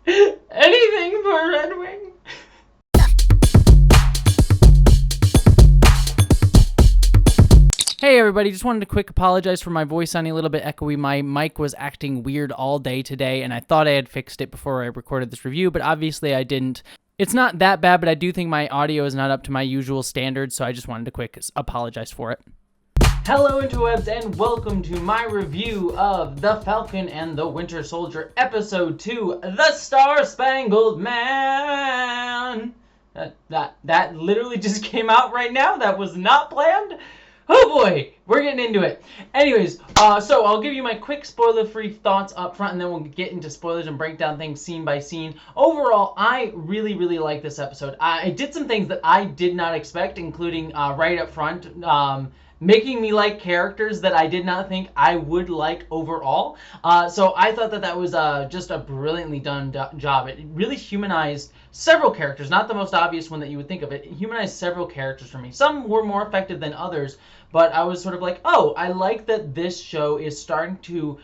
Anything for Red Wing. Hey everybody, just wanted to quick apologize for my voice sounding a little bit echoey. My mic was acting weird all day today, and I thought I had fixed it before I recorded this review, but obviously I didn't. It's not that bad, but I do think my audio is not up to my usual standards, so I just wanted to quick apologize for it. Hello interwebs, and welcome to my review of The Falcon and the Winter Soldier, Episode 2, The Star Spangled Man. That literally just came out right now. That was not planned. Oh boy, we're getting into it. Anyways, so I'll give you my quick spoiler-free thoughts up front, and then we'll get into spoilers and break down things scene by scene. Overall, I really like this episode. I did some things that I did not expect, including right up front, making me like characters that I did not think I would like overall. So I thought that was just a brilliantly done job. It really humanized several characters, not the most obvious one that you would think of. It humanized several characters for me. Some were more effective than others, but I was sort of like, oh, I like that this show is starting to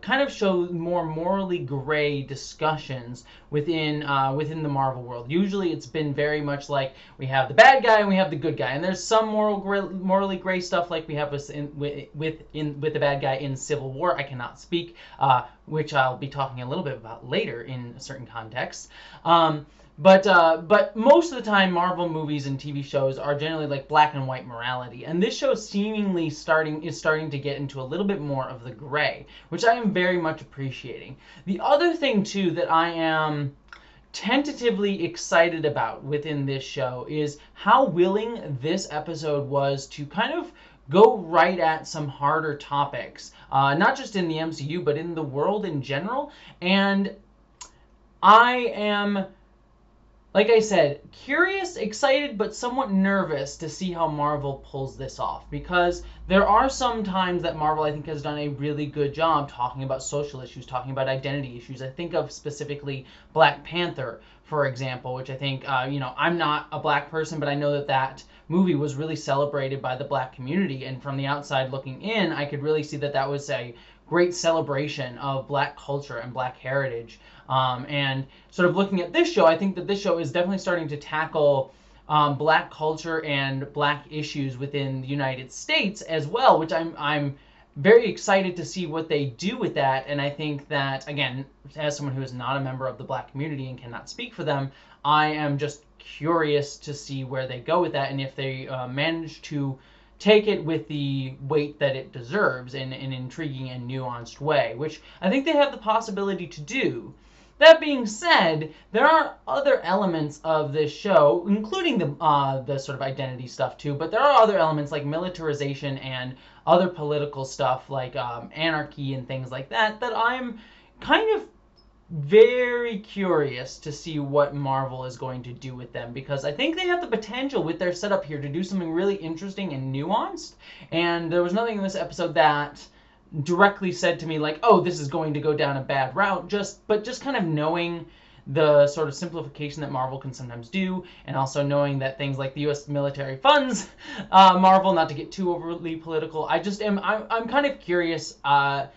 kind of show more morally gray discussions within the Marvel world. Usually it's been very much like we have the bad guy and we have the good guy, and there's some morally gray stuff like we have with the bad guy in Civil War. I cannot speak, which I'll be talking a little bit about later in certain contexts. But most of the time, Marvel movies and TV shows are generally like black and white morality, and this show seemingly is starting to get into a little bit more of the gray, which I am very much appreciating. The other thing too that I am tentatively excited about within this show is how willing this episode was to kind of go right at some harder topics, not just in the MCU but in the world in general. And I am, like I said, curious, excited, but somewhat nervous to see how Marvel pulls this off, because there are some times that Marvel, I think, has done a really good job talking about social issues, talking about identity issues. I think of specifically Black Panther, for example, which I think, I'm not a black person, but I know that movie was really celebrated by the black community, and from the outside looking in, I could really see that was a great celebration of black culture and black heritage. And sort of looking at this show, I think that this show is definitely starting to tackle black culture and black issues within the United States as well, which I'm very excited to see what they do with that. And I think that, again, as someone who is not a member of the black community and cannot speak for them, I am just curious to see where they go with that, and if they manage to take it with the weight that it deserves in an intriguing and nuanced way, which I think they have the possibility to do. That being said, there are other elements of this show, including the sort of identity stuff too, but there are other elements like militarization and other political stuff like anarchy and things like that I'm kind of very curious to see what Marvel is going to do with them, because I think they have the potential with their setup here to do something really interesting and nuanced, and there was nothing in this episode that directly said to me like, oh, this is going to go down a bad route, but just kind of knowing the sort of simplification that Marvel can sometimes do, and also knowing that things like the U.S. military funds Marvel, not to get too overly political. I'm kind of curious that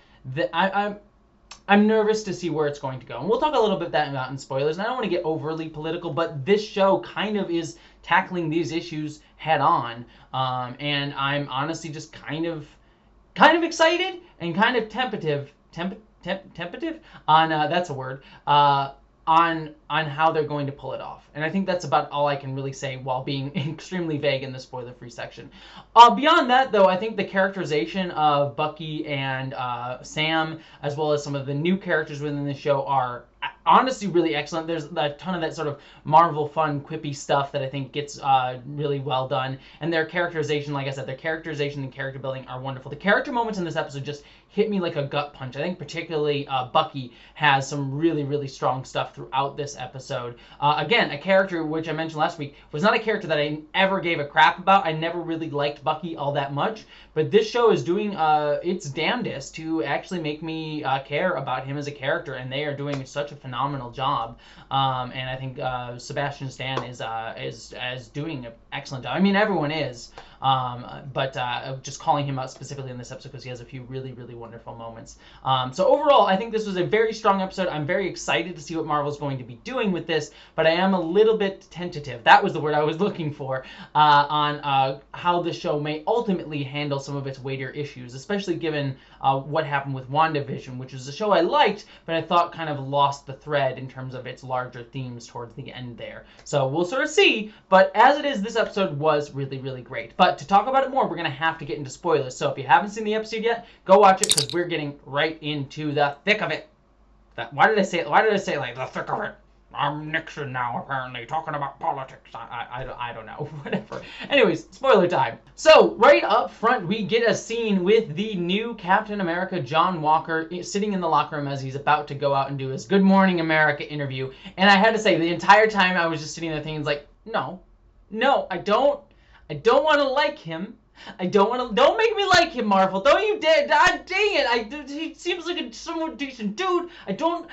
I'm nervous to see where it's going to go. And we'll talk a little bit about in spoilers, and I don't want to get overly political, but this show kind of is tackling these issues head on, and I'm honestly just kind of excited and kind of tentative on that's a word, on how they're going to pull it off. And I think that's about all I can really say while being extremely vague in the spoiler-free section. Beyond that, though, I think the characterization of Bucky and Sam, as well as some of the new characters within the show, are honestly really excellent. There's a ton of that sort of Marvel fun, quippy stuff that I think gets really well done. And their characterization, like I said, their characterization and character building are wonderful. The character moments in this episode just hit me like a gut punch. I think particularly Bucky has some really strong stuff throughout this episode. Again, a character which I mentioned last week was not a character that I ever gave a crap about. I never really liked Bucky all that much, but this show is doing its damnedest to actually make me care about him as a character, and they are doing such a phenomenal job. And I think Sebastian Stan is doing an excellent job. I mean, everyone is, but just calling him out specifically in this episode because he has a few really wonderful moments. So overall, I think this was a very strong episode. I'm very excited to see what Marvel's going to be doing with this, but I am a little bit tentative. That was the word I was looking for, on how the show may ultimately handle some of its weightier issues, especially given what happened with WandaVision, which is a show I liked, but I thought kind of lost the thread in terms of its larger themes towards the end there. So we'll sort of see, but as it is, this episode was really, really great. But to talk about it more, we're going to have to get into spoilers. So if you haven't seen the episode yet, go watch it, because we're getting right into the thick of it. Why did I say it like the thick of it? I'm Nixon now, apparently, talking about politics. I don't know, whatever. Anyways, spoiler time. So, right up front, we get a scene with the new Captain America, John Walker, sitting in the locker room as he's about to go out and do his Good Morning America interview. And I had to say, the entire time I was just sitting there thinking, like, no, I don't want to like him. Don't make me like him, Marvel. Don't you dare. God dang it. He seems like a somewhat decent dude. I don't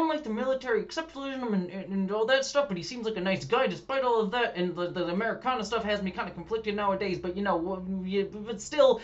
like the military exceptionalism and all that stuff, but he seems like a nice guy despite all of that. And the Americana stuff has me kind of conflicted nowadays, but but still,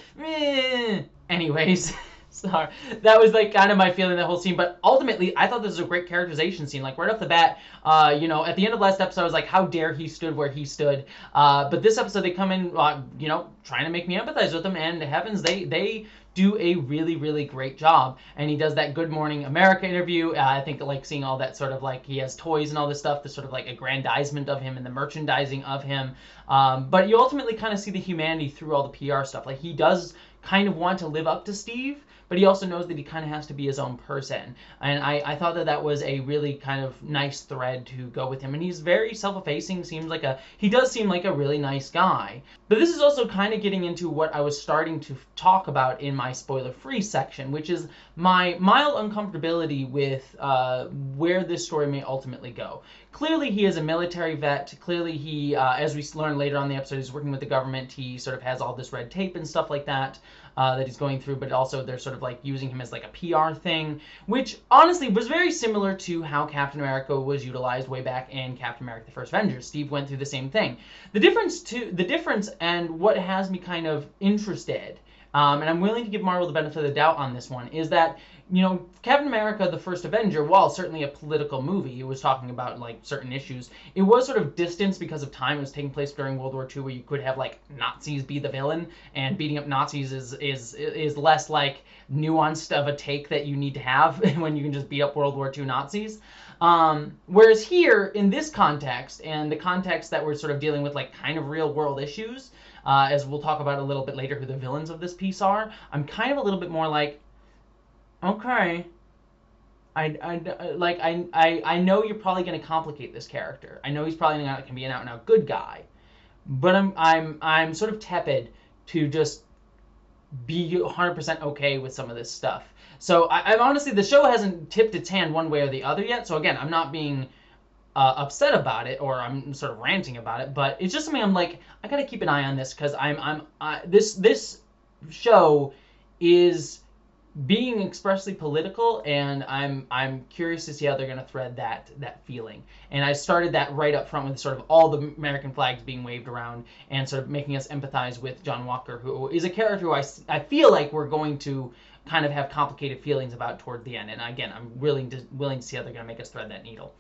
Anyways. Sorry. That was like kind of my feeling the whole scene, but ultimately I thought this was a great characterization scene. Like right off the bat, at the end of last episode I was like, how dare he stood where he stood. But this episode they come in, trying to make me empathize with him, and heavens, they do a really, really great job. And he does that Good Morning America interview. I think like seeing all that sort of like he has toys and all this stuff, the sort of like aggrandizement of him and the merchandising of him. But you ultimately kind of see the humanity through all the PR stuff. Like he does kind of want to live up to Steve, but he also knows that he kind of has to be his own person. And I thought that was a really kind of nice thread to go with him. And he's very self-effacing, he does seem like a really nice guy. But this is also kind of getting into what I was starting to talk about in my spoiler-free section, which is my mild uncomfortability with where this story may ultimately go. Clearly, he is a military vet. Clearly, he, as we learn later on in the episode, he's working with the government. He sort of has all this red tape and stuff like that. That he's going through, but also they're sort of like using him as like a PR thing, which honestly was very similar to how Captain America was utilized way back in Captain America: The First Avenger. Steve went through the same thing. The difference and what has me kind of interested, and I'm willing to give Marvel the benefit of the doubt on this one, is that Captain America: The First Avenger, while certainly a political movie, it was talking about like certain issues, it was sort of distanced because of time. It was taking place during World War II, where you could have like Nazis be the villain, and beating up Nazis is less like nuanced of a take that you need to have when you can just beat up World War II Nazis. Whereas here, in this context, and the context that we're sort of dealing with like kind of real world issues, as we'll talk about a little bit later who the villains of this piece are, I'm kind of a little bit more like, okay, I know you're probably going to complicate this character. I know he's probably not going to be an out-and-out good guy, but I'm sort of tepid to just be 100% okay with some of this stuff. So I'm honestly, the show hasn't tipped its hand one way or the other yet. So again, I'm not being upset about it, or I'm sort of ranting about it, but it's just something I'm like, I got to keep an eye on this, because this show is being expressly political, and I'm curious to see how they're going to thread that feeling. And I started that right up front with sort of all the American flags being waved around and sort of making us empathize with John Walker, who is a character who I feel like we're going to kind of have complicated feelings about toward the end. And again, I'm willing to see how they're going to make us thread that needle.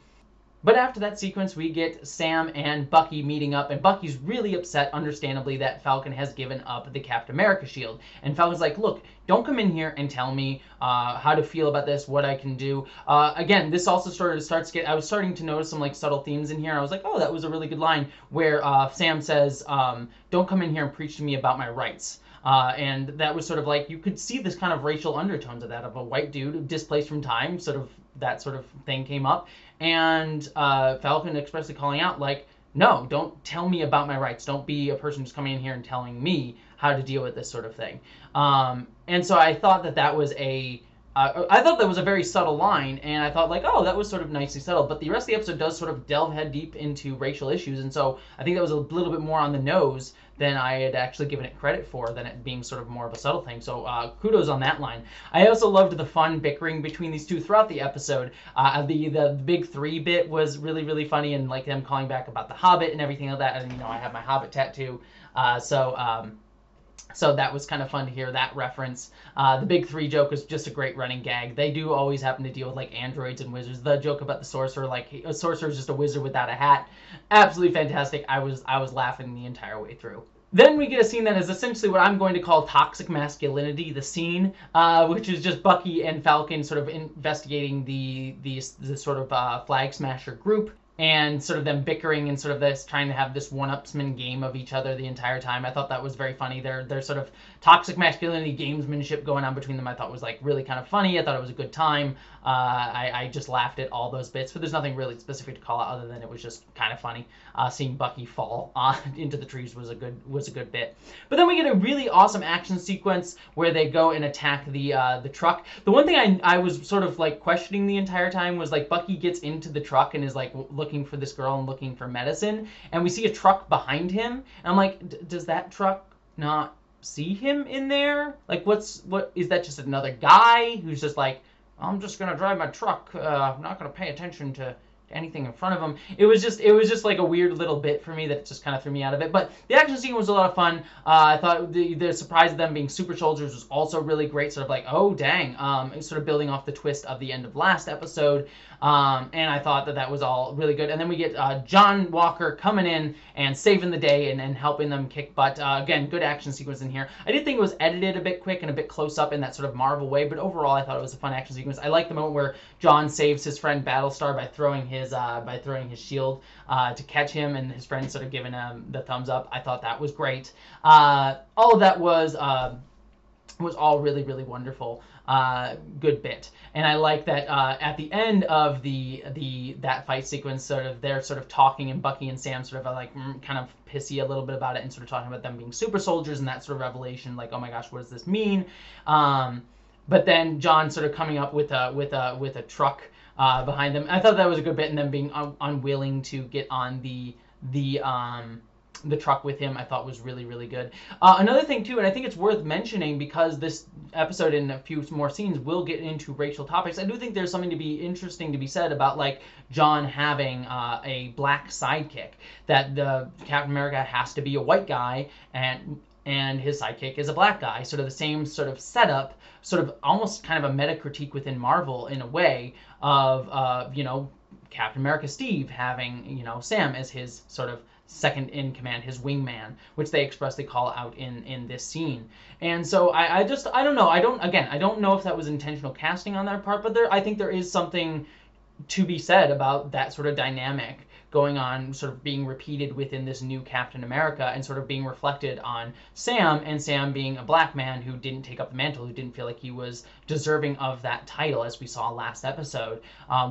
But after that sequence, we get Sam and Bucky meeting up, and Bucky's really upset, understandably, that Falcon has given up the Captain America shield. And Falcon's like, look, don't come in here and tell me how to feel about this, what I can do. Again, this also I was starting to notice some like subtle themes in here. I was like, oh, that was a really good line, where Sam says, don't come in here and preach to me about my rights. And that was sort of like, you could see this kind of racial undertones of that, of a white dude displaced from time, sort of that sort of thing came up. And Falcon expressly calling out, like, no, don't tell me about my rights. Don't be a person who's coming in here and telling me how to deal with this sort of thing. And so I thought that was a very subtle line, and I thought like, oh, that was sort of nicely settled. But the rest of the episode does sort of delve head deep into racial issues, and so I think that was a little bit more on the nose than I had actually given it credit for, than it being sort of more of a subtle thing. So kudos on that line. I also loved the fun bickering between these two throughout the episode. The big three bit was really, really funny, and like them calling back about the Hobbit and everything like that. And I have my Hobbit tattoo, so So that was kind of fun to hear that reference. The Big Three joke is just a great running gag. They do always happen to deal with like androids and wizards. The joke about the sorcerer, like a sorcerer is just a wizard without a hat, absolutely fantastic. I was laughing the entire way through. Then we get a scene that is essentially what I'm going to call toxic masculinity, the scene, which is just Bucky and Falcon sort of investigating the sort of flag smasher group, and sort of them bickering and sort of this trying to have this one-upsman game of each other the entire time. I thought that was very funny. Their sort of toxic masculinity gamesmanship going on between them I thought was like really kind of funny. I thought it was a good time. I just laughed at all those bits, but there's nothing really specific to call out other than it was just kind of funny. Seeing Bucky fall into the trees was a good bit. But then we get a really awesome action sequence where they go and attack the truck. The one thing I was sort of like questioning the entire time was like Bucky gets into the truck and is like looking for this girl and looking for medicine, and we see a truck behind him, and I'm like, does that truck not see him in there? Like, what is that? Just another guy who's just like, I'm just gonna drive my truck. I'm not gonna pay attention to anything in front of him. It was just like a weird little bit for me that just kind of threw me out of it. But the action scene was a lot of fun. I thought the surprise of them being super soldiers was also really great. Sort of like, oh dang, sort of building off the twist of the end of last episode. And I thought that was all really good. And then we get John Walker coming in and saving the day and helping them kick butt. Again, good action sequence in here. I did think it was edited a bit quick and a bit close up in that sort of Marvel way, but overall I thought it was a fun action sequence. I like the moment where John saves his friend Battlestar by throwing his shield to catch him, and his friend sort of giving him the thumbs up. I thought that was great. All of that was all really, really wonderful. Good bit. And I like that at the end of that fight sequence, sort of they're sort of talking, and Bucky and Sam sort of are like kind of pissy a little bit about it, and sort of talking about them being super soldiers and that sort of revelation, like, oh my gosh, what does this mean? But then John sort of coming up with a truck behind them. I thought that was a good bit, and them being unwilling to get on the truck with him, I thought was really, really good. Another thing too, and I think it's worth mentioning because this episode and a few more scenes will get into racial topics, I do think there's something to be interesting to be said about like John having a black sidekick, that the Captain America has to be a white guy and his sidekick is a black guy. Sort of the same sort of setup, sort of almost kind of a meta critique within Marvel in a way of Captain America Steve having Sam as his sort of second in command, his wingman, which they expressly call out in this scene. And so I don't know. I don't know if that was intentional casting on their part, but I think there is something to be said about that sort of dynamic going on, sort of being repeated within this new Captain America, and sort of being reflected on Sam, and Sam being a black man who didn't take up the mantle, who didn't feel like he was deserving of that title, as we saw last episode,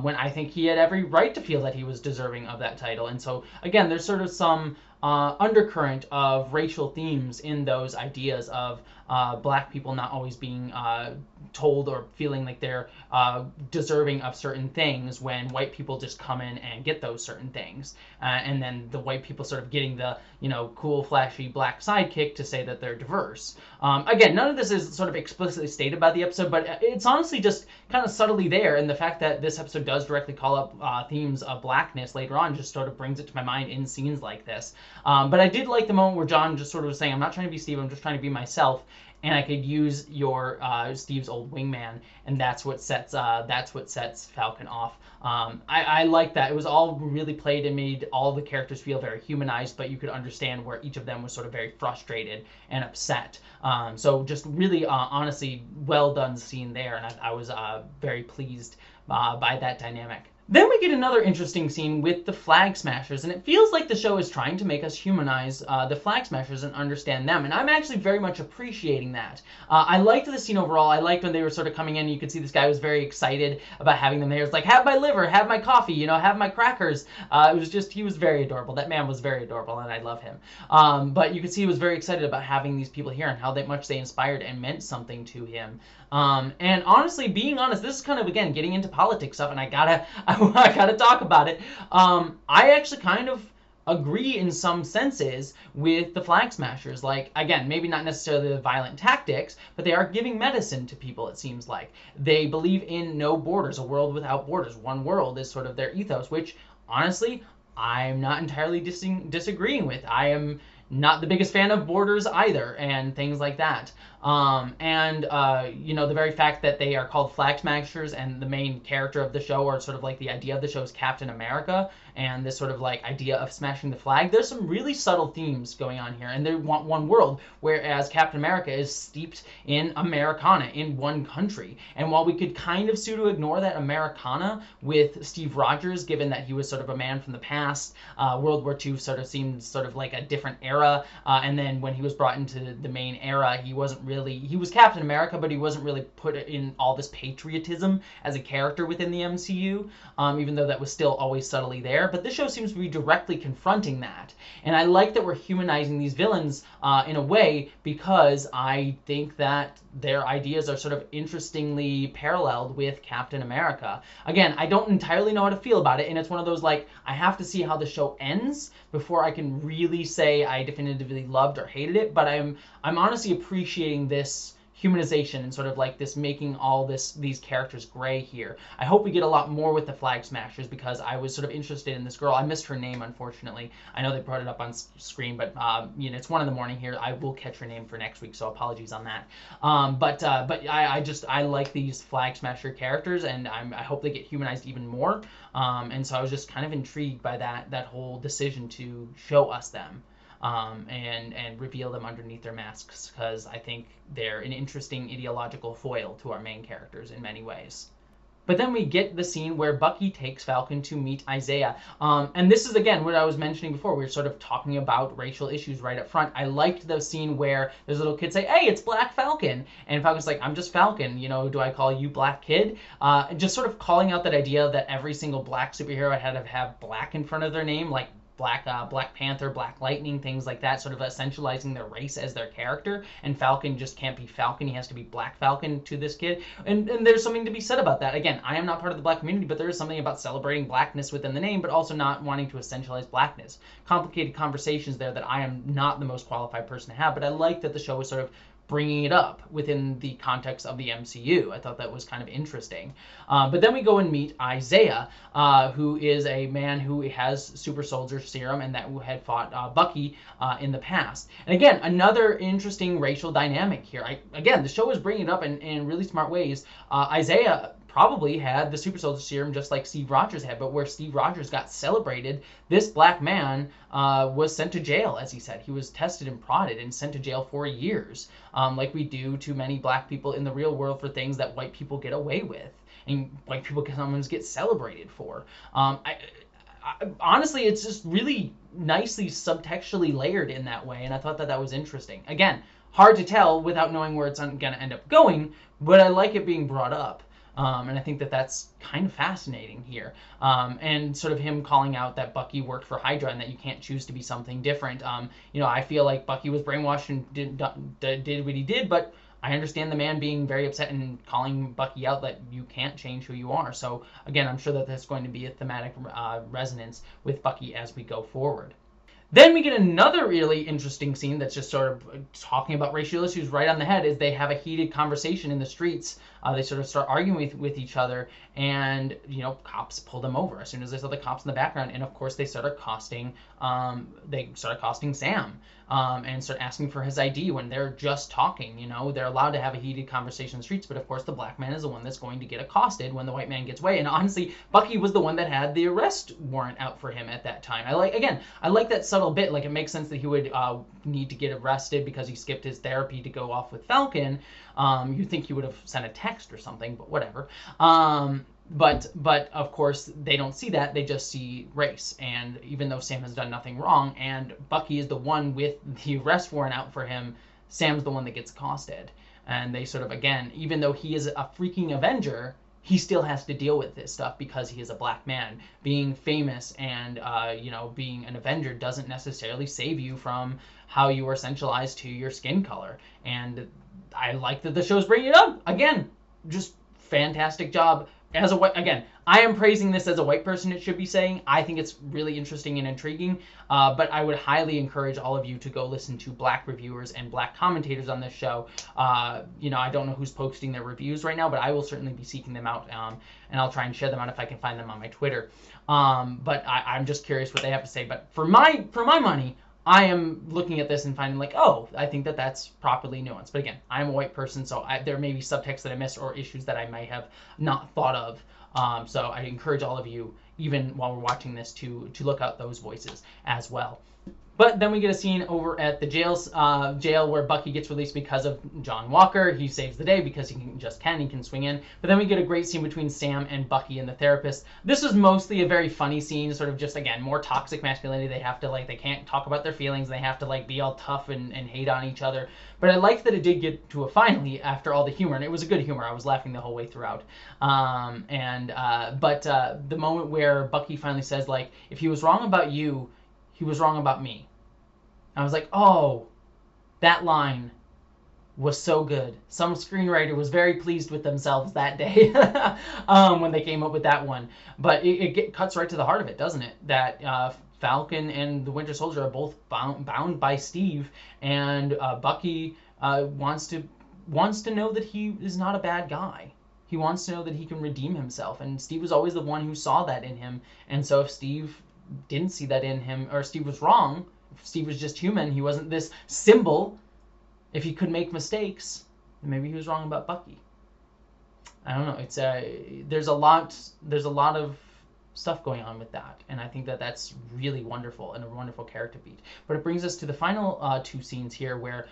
when I think he had every right to feel that he was deserving of that title. And so, again, there's sort of some undercurrent of racial themes in those ideas of black people not always being told or feeling like they're deserving of certain things when white people just come in and get those certain things. And then the white people sort of getting the, cool, flashy black sidekick to say that they're diverse. Again, none of this is sort of explicitly stated by the episode, but it's honestly just kind of subtly there. And the fact that this episode does directly call up themes of blackness later on just sort of brings it to my mind in scenes like this. But I did like the moment where John just sort of was saying, I'm not trying to be Steve, I'm just trying to be myself, and I could use your Steve's old wingman, and that's what sets Falcon off. I like that. It was all really played and made all the characters feel very humanized, but you could understand where each of them was sort of very frustrated and upset. So just really, honestly, well done scene there, and I was very pleased by that dynamic. Then we get another interesting scene with the Flag Smashers, and it feels like the show is trying to make us humanize the Flag Smashers and understand them, and I'm actually very much appreciating that. I liked the scene overall. I liked when they were sort of coming in, you could see this guy was very excited about having them there. It was like, have my liver, have my coffee, have my crackers. It was just, he was very adorable. That man was very adorable, and I love him. But you could see he was very excited about having these people here and how much they inspired and meant something to him. And honestly, being honest, this is kind of, again, getting into politics stuff, and I gotta talk about it. I actually kind of agree in some senses with the Flag Smashers. Like, again, maybe not necessarily the violent tactics, but they are giving medicine to people, it seems like. They believe in no borders, a world without borders. One world is sort of their ethos, which, honestly, I'm not entirely disagreeing with. I am not the biggest fan of borders either, and things like that. The very fact that they are called flag smashers and the main character of the show, or sort of like the idea of the show, is Captain America, and this sort of like idea of smashing the flag. There's some really subtle themes going on here, and they want one world, whereas Captain America is steeped in Americana, in one country. And while we could kind of pseudo ignore that Americana with Steve Rogers, given that he was sort of a man from the past, World War II sort of seemed sort of like a different era, and then when he was brought into the main era, he was Captain America, but he wasn't really put in all this patriotism as a character within the MCU, even though that was still always subtly there. But this show seems to be directly confronting that. And I like that we're humanizing these villains in a way, because I think that their ideas are sort of interestingly paralleled with Captain America. Again, I don't entirely know how to feel about it, and it's one of those, like, I have to see how the show ends before I can really say I definitively loved or hated it, but I'm honestly appreciating this humanization and sort of like this making all these characters gray here. I hope we get a lot more with the Flag Smashers, because I was sort of interested in this girl. I missed her name, unfortunately. I know they brought it up on screen, but it's 1 a.m. here. I will catch her name for next week, so apologies on that. But I like these Flag Smasher characters, and I hope they get humanized even more. And so I was just kind of intrigued by that whole decision to show us them. And reveal them underneath their masks, because I think they're an interesting ideological foil to our main characters in many ways. But then we get the scene where Bucky takes Falcon to meet Isaiah. And this is, again, what I was mentioning before. We were sort of talking about racial issues right up front. I liked the scene where there's a little kid say, "Hey, it's Black Falcon." And Falcon's like, "I'm just Falcon. Do I call you Black Kid?" Just sort of calling out that idea that every single black superhero had to have black in front of their name, like Black Panther, Black Lightning, things like that, sort of essentializing their race as their character. And Falcon just can't be Falcon. He has to be Black Falcon to this kid. And there's something to be said about that. Again, I am not part of the black community, but there is something about celebrating blackness within the name, but also not wanting to essentialize blackness. Complicated conversations there that I am not the most qualified person to have, but I like that the show is sort of bringing it up within the context of the MCU. I thought that was kind of interesting. But then we go and meet Isaiah, who is a man who has super soldier serum and that had fought Bucky in the past. And again, another interesting racial dynamic here. Again, the show is bringing it up in really smart ways. Isaiah probably had the super soldier serum just like Steve Rogers had, but where Steve Rogers got celebrated, this black man was sent to jail, as he said. He was tested and prodded and sent to jail for years, like we do to many black people in the real world for things that white people get away with and white people sometimes get celebrated for. Honestly, it's just really nicely subtextually layered in that way, and I thought that was interesting. Again, hard to tell without knowing where it's going to end up going, but I like it being brought up. And I think that's kind of fascinating here. And sort of him calling out that Bucky worked for Hydra and that you can't choose to be something different. I feel like Bucky was brainwashed and did what he did, but I understand the man being very upset and calling Bucky out that you can't change who you are. So again, I'm sure that there's going to be a thematic resonance with Bucky as we go forward. Then we get another really interesting scene that's just sort of talking about racial issues right on the head, is they have a heated conversation in the streets. They sort of start arguing with each other, and cops pull them over as soon as they saw the cops in the background, and of course they start accosting Sam, and start asking for his ID when they're just talking. They're allowed to have a heated conversation in the streets, but of course the black man is the one that's going to get accosted when the white man gets away. And honestly, Bucky was the one that had the arrest warrant out for him at that time. I like that subtle bit. Like, it makes sense that he would need to get arrested because he skipped his therapy to go off with Falcon. You'd think he would have sent a text or something, but whatever. But of course they don't see that. They just see race. And even though Sam has done nothing wrong and Bucky is the one with the arrest warrant out for him, Sam's the one that gets accosted. And they sort of, again, even though he is a freaking Avenger, he still has to deal with this stuff because he is a black man. Being famous and being an Avenger doesn't necessarily save you from how you are essentialized to your skin color. And I like that the show's bringing it up. Again, just fantastic job. I am praising this as a white person, it should be saying. I think it's really interesting and intriguing, but I would highly encourage all of you to go listen to black reviewers and black commentators on this show. I don't know who's posting their reviews right now, but I will certainly be seeking them out, and I'll try and share them out if I can find them on my Twitter. But I'm just curious what they have to say. But for my money, I am looking at this and finding like, oh, I think that that's properly nuanced. But again, I'm a white person, so there may be subtext that I missed or issues that I might have not thought of. So I encourage all of you, even while we're watching this, to look out those voices as well. But then we get a scene over at the jail where Bucky gets released because of John Walker. He saves the day because he can swing in. But then we get a great scene between Sam and Bucky and the therapist. This was mostly a very funny scene, sort of just, again, more toxic masculinity. They have to, like, they can't talk about their feelings. They have to, like, be all tough and hate on each other. But I liked that it did get to a finally after all the humor, and it was a good humor. I was laughing the whole way throughout. But the moment where Bucky finally says, like, if he was wrong about you, he was wrong about me. I was like, oh, that line was so good. Some screenwriter was very pleased with themselves that day when they came up with that one. But it cuts right to the heart of it, doesn't it? That Falcon and the Winter Soldier are both bound by Steve, and Bucky wants to know that he is not a bad guy. He wants to know that he can redeem himself, and Steve was always the one who saw that in him. And so if Steve didn't see that in him, or Steve was wrong, if Steve was just human, he wasn't this symbol, if he could make mistakes, then maybe he was wrong about Bucky. I don't know. It's there's a lot of stuff going on with that, and I think that that's really wonderful and a wonderful character beat. But it brings us to the final two scenes here where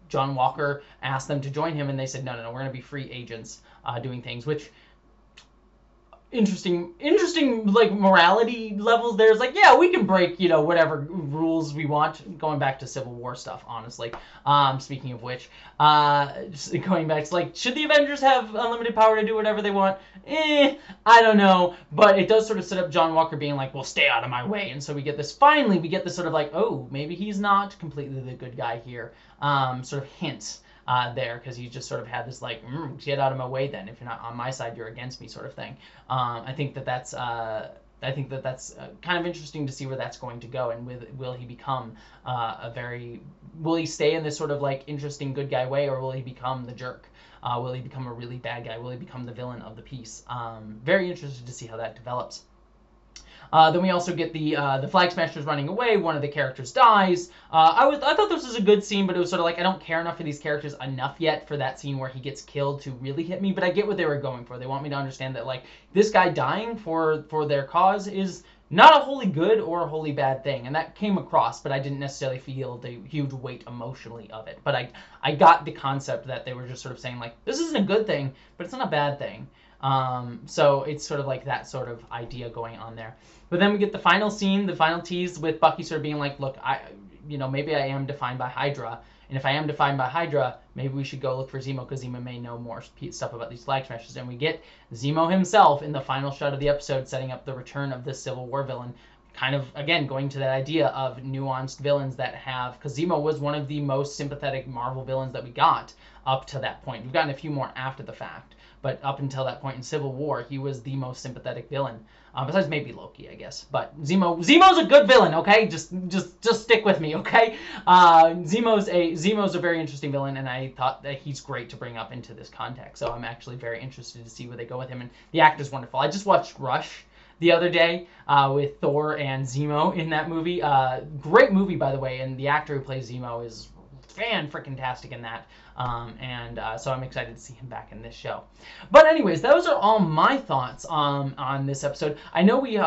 John Walker asked them to join him, and they said no, we're going to be free agents doing things, which interesting like morality levels. There's like, yeah, we can break whatever rules we want, going back to Civil War stuff, honestly. Speaking of which, just going back to, like, should the Avengers have unlimited power to do whatever they want? I don't know, but it does sort of set up John Walker being like, well, stay out of my way. And so we get this sort of like, oh, maybe he's not completely the good guy here, sort of hints there, because he just sort of had this like, get out of my way then. If you're not on my side, you're against me, sort of thing. I think that's kind of interesting to see where that's going to go, and will he become will he stay in this sort of like interesting good guy way, or will he become the jerk? Will he become a really bad guy? Will he become the villain of the piece? Very interested to see how that develops. Then we also get the Flag Smashers running away. One of the characters dies. I thought this was a good scene, but it was sort of like, I don't care enough for these characters enough yet for that scene where he gets killed to really hit me. But I get what they were going for. They want me to understand that, like, this guy dying for their cause is not a wholly good or a wholly bad thing, and that came across, but I didn't necessarily feel the huge weight emotionally of it. But I got the concept that they were just sort of saying, like, this isn't a good thing, but it's not a bad thing. So it's sort of like that sort of idea going on there. But then we get the final scene, the final tease with Bucky sort of being like, look, maybe I am defined by Hydra. And if I am defined by Hydra, maybe we should go look for Zemo, because Zemo may know more stuff about these Flag Smashers. And we get Zemo himself in the final shot of the episode, setting up the return of this Civil War villain. Kind of, again, going to that idea of nuanced villains that have, because Zemo was one of the most sympathetic Marvel villains that we got up to that point. We've gotten a few more after the fact, but up until that point in Civil War, he was the most sympathetic villain. Besides maybe Loki, I guess. But Zemo's a good villain, okay? Just stick with me, okay? Zemo's a very interesting villain, and I thought that he's great to bring up into this context. So I'm actually very interested to see where they go with him. And the actor's wonderful. I just watched Rush the other day with Thor and Zemo in that movie. Great movie, by the way, and the actor who plays Zemo is fan-freaking-tastic in that. So I'm excited to see him back in this show. But anyways, those are all my thoughts on this episode. I know we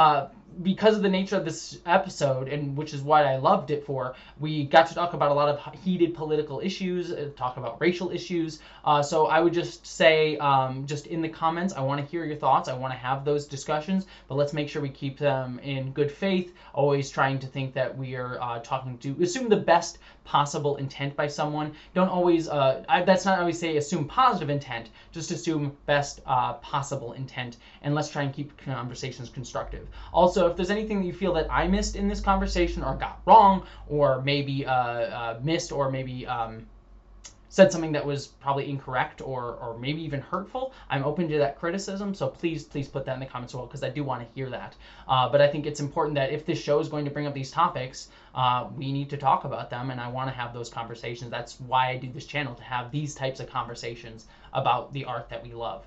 because of the nature of this episode, and which is what I loved it for, we got to talk about a lot of heated political issues, talk about racial issues. So I would just say, just in the comments, I want to hear your thoughts. I want to have those discussions, but let's make sure we keep them in good faith, always trying to think that we are assume the best possible intent by someone. Don't always, that's not always say assume positive intent, just assume best possible intent, and let's try and keep conversations constructive. Also, if there's anything that you feel that I missed in this conversation, or got wrong, or maybe missed, or maybe said something that was probably incorrect, or maybe even hurtful, I'm open to that criticism, so please put that in the comments as well, because I do want to hear that. But I think it's important that if this show is going to bring up these topics, we need to talk about them, and I want to have those conversations. That's why I do this channel, to have these types of conversations about the art that we love.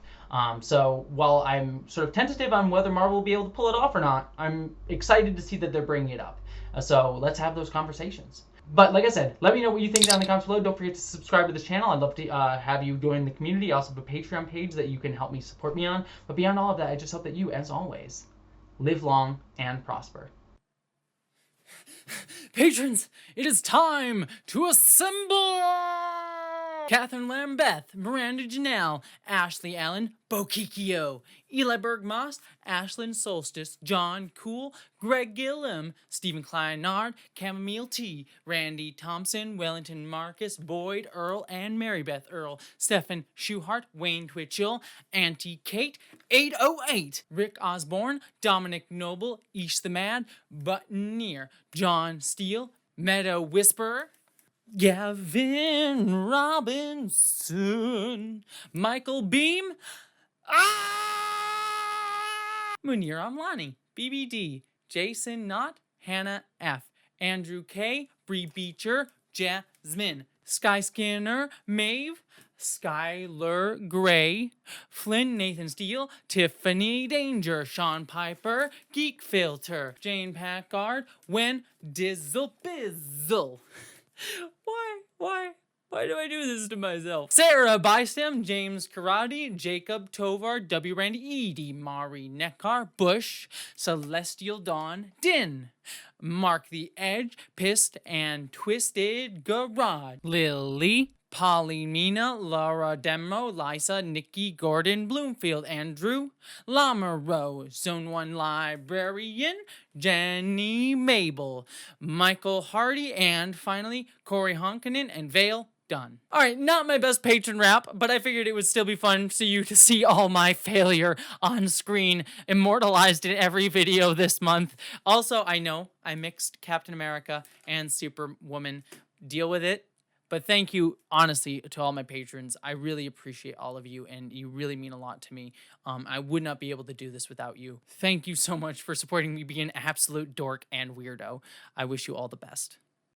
So while I'm sort of tentative on whether Marvel will be able to pull it off or not, I'm excited to see that they're bringing it up. So let's have those conversations. But like I said, let me know what you think down in the comments below. Don't forget to subscribe to this channel. I'd love to have you join the community. I also have a Patreon page that you can help me support me on. But beyond all of that, I just hope that you, as always, live long and prosper. Patrons, it is time to assemble! Catherine Lambeth, Miranda Janelle, Ashley Allen, Bokikio, Eli Bergmoss, Ashlyn Solstice, John Cool, Greg Gillum, Stephen Kleinard, Chamomile T, Randy Thompson, Wellington Marcus, Boyd Earl, and Marybeth Earl, Stephen Schuhart, Wayne Twitchell, Auntie Kate, 808, Rick Osborne, Dominic Noble, Ish the Mad, Buttoneer, John Steele, Meadow Whisperer, Gavin Robinson, Michael Beam, Munir Amlani, BBD, Jason Knott, Hannah F, Andrew K, Bree Beecher, Jasmine, Sky Skinner, Maeve, Skylar Gray, Flynn Nathan Steele, Tiffany Danger, Sean Piper, Geek Filter, Jane Packard, Wen Dizzle Bizzle. Why do I do this to myself? Sarah Bystem, James Karate, Jacob Tovar, W. Randy, Edie, Mari Neckar, Bush, Celestial Dawn, Din, Mark the Edge, Pissed and Twisted Garage, Lily, Polly Mina, Laura Demo, Liza, Nikki, Gordon, Bloomfield, Andrew, Lamoureux, Zone 1 Librarian, Jenny Mabel, Michael Hardy, and finally Corey Honkanen and Vale. Done. Alright, not my best patron rap, but I figured it would still be fun for you to see all my failure on screen, immortalized in every video this month. Also, I know I mixed Captain America and Superwoman. Deal with it. But thank you, honestly, to all my patrons. I really appreciate all of you, and you really mean a lot to me. I would not be able to do this without you. Thank you so much for supporting me being an absolute dork and weirdo. I wish you all the best.